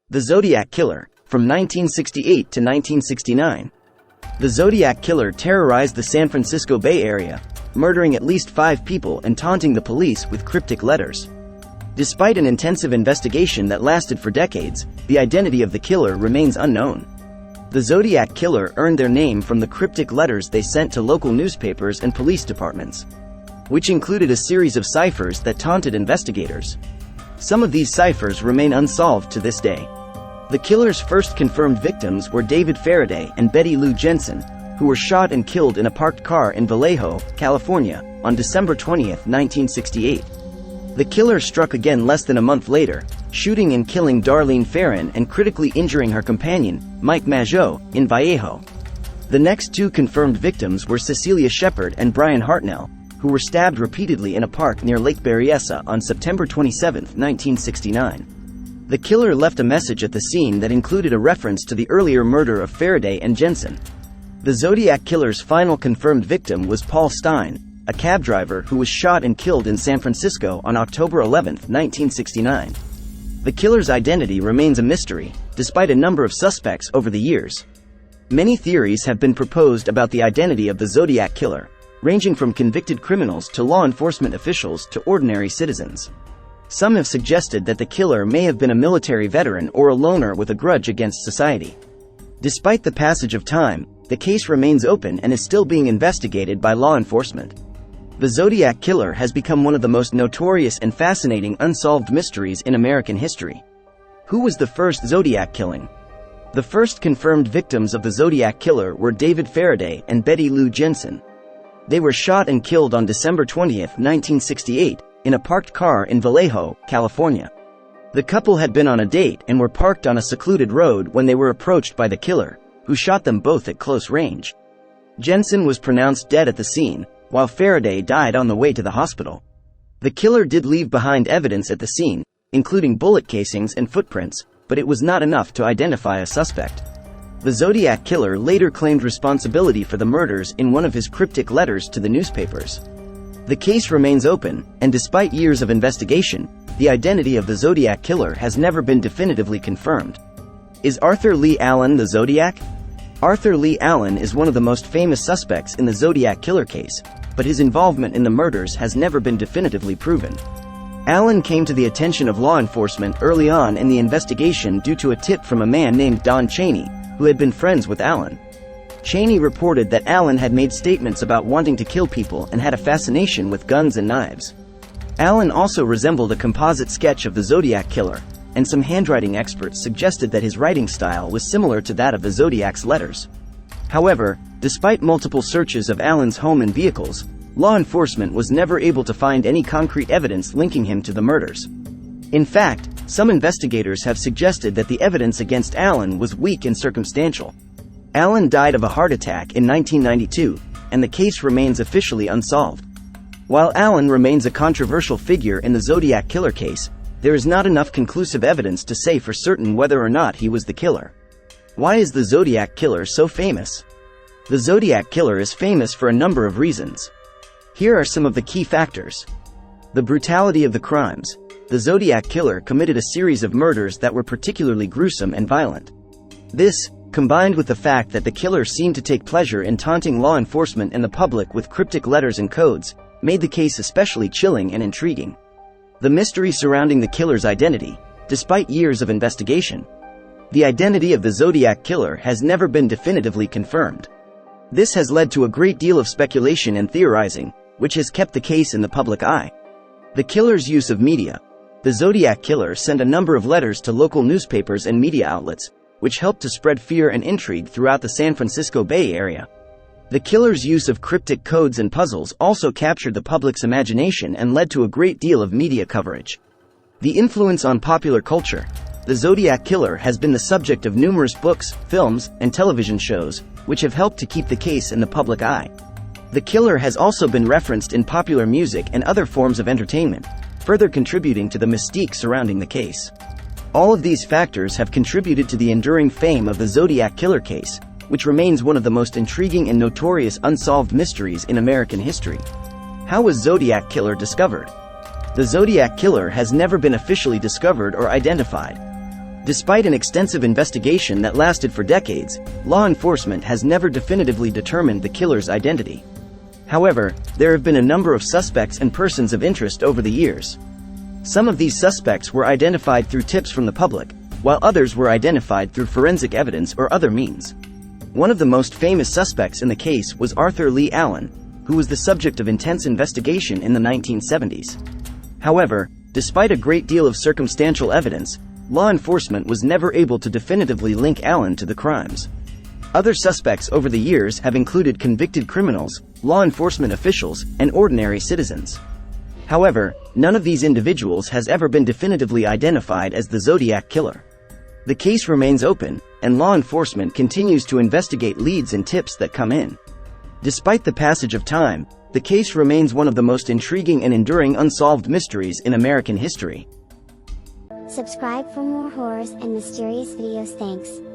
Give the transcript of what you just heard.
The Zodiac Killer, from 1968 to 1969. The Zodiac Killer terrorized the San Francisco Bay Area, murdering at least 5 people and taunting the police with cryptic letters. Despite an intensive investigation that lasted for decades, the identity of the killer remains unknown. The Zodiac Killer earned their name from the cryptic letters they sent to local newspapers and police departments, which included a series of ciphers that taunted investigators. Some of these ciphers remain unsolved to this day. The killer's first confirmed victims were David Faraday and Betty Lou Jensen, who were shot and killed in a parked car in Vallejo, California, on December 20, 1968. The killer struck again less than a month later, shooting and killing Darlene Ferrin and critically injuring her companion, Mike Mageau, in Vallejo. The next 2 confirmed victims were Cecilia Shepard and Brian Hartnell, who were stabbed repeatedly in a park near Lake Berryessa on September 27, 1969. The killer left a message at the scene that included a reference to the earlier murder of Faraday and Jensen. The Zodiac Killer's final confirmed victim was Paul Stein, a cab driver who was shot and killed in San Francisco on October 11, 1969. The killer's identity remains a mystery, despite a number of suspects over the years. Many theories have been proposed about the identity of the Zodiac Killer, ranging from convicted criminals to law enforcement officials to ordinary citizens. Some have suggested that the killer may have been a military veteran or a loner with a grudge against society. Despite the passage of time, the case remains open and is still being investigated by law enforcement. The Zodiac Killer has become one of the most notorious and fascinating unsolved mysteries in American history. Who was the first Zodiac killing? The first confirmed victims of the Zodiac Killer were David Faraday and Betty Lou Jensen. They were shot and killed on December 20, 1968, in a parked car in Vallejo, California. The couple had been on a date and were parked on a secluded road when they were approached by the killer, who shot them both at close range. Jensen was pronounced dead at the scene, while Faraday died on the way to the hospital. The killer did leave behind evidence at the scene, including bullet casings and footprints, but it was not enough to identify a suspect. The Zodiac Killer later claimed responsibility for the murders in one of his cryptic letters to the newspapers. The case remains open, and despite years of investigation, the identity of the Zodiac Killer has never been definitively confirmed. Is Arthur Leigh Allen the Zodiac? Arthur Leigh Allen is one of the most famous suspects in the Zodiac Killer case, but his involvement in the murders has never been definitively proven. Allen came to the attention of law enforcement early on in the investigation due to a tip from a man named Don Chaney, who had been friends with Allen. Chaney reported that Allen had made statements about wanting to kill people and had a fascination with guns and knives. Allen also resembled a composite sketch of the Zodiac Killer, and some handwriting experts suggested that his writing style was similar to that of the Zodiac's letters. However, despite multiple searches of Allen's home and vehicles, law enforcement was never able to find any concrete evidence linking him to the murders. In fact, some investigators have suggested that the evidence against Allen was weak and circumstantial. Allen died of a heart attack in 1992, and the case remains officially unsolved. While Allen remains a controversial figure in the Zodiac Killer case, there is not enough conclusive evidence to say for certain whether or not he was the killer. Why is the Zodiac Killer so famous? The Zodiac Killer is famous for a number of reasons. Here are some of the key factors. The brutality of the crimes. The Zodiac Killer committed a series of murders that were particularly gruesome and violent. This, combined with the fact that the killer seemed to take pleasure in taunting law enforcement and the public with cryptic letters and codes, made the case especially chilling and intriguing. The mystery surrounding the killer's identity. Despite years of investigation, the identity of the Zodiac Killer has never been definitively confirmed. This has led to a great deal of speculation and theorizing, which has kept the case in the public eye. The killer's use of media. The Zodiac Killer sent a number of letters to local newspapers and media outlets, which helped to spread fear and intrigue throughout the San Francisco Bay Area. The killer's use of cryptic codes and puzzles also captured the public's imagination and led to a great deal of media coverage. The influence on popular culture. The Zodiac Killer has been the subject of numerous books, films, and television shows, which have helped to keep the case in the public eye. The killer has also been referenced in popular music and other forms of entertainment, further contributing to the mystique surrounding the case. All of these factors have contributed to the enduring fame of the Zodiac Killer case, which remains one of the most intriguing and notorious unsolved mysteries in American history. How was Zodiac Killer discovered? The Zodiac Killer has never been officially discovered or identified. Despite an extensive investigation that lasted for decades, law enforcement has never definitively determined the killer's identity. However, there have been a number of suspects and persons of interest over the years. Some of these suspects were identified through tips from the public, while others were identified through forensic evidence or other means. One of the most famous suspects in the case was Arthur Leigh Allen, who was the subject of intense investigation in the 1970s. However, despite a great deal of circumstantial evidence, law enforcement was never able to definitively link Allen to the crimes. Other suspects over the years have included convicted criminals, law enforcement officials, and ordinary citizens. However, none of these individuals has ever been definitively identified as the Zodiac Killer. The case remains open, and law enforcement continues to investigate leads and tips that come in. Despite the passage of time, the case remains one of the most intriguing and enduring unsolved mysteries in American history. Subscribe for more horrors and mysterious videos. Thanks.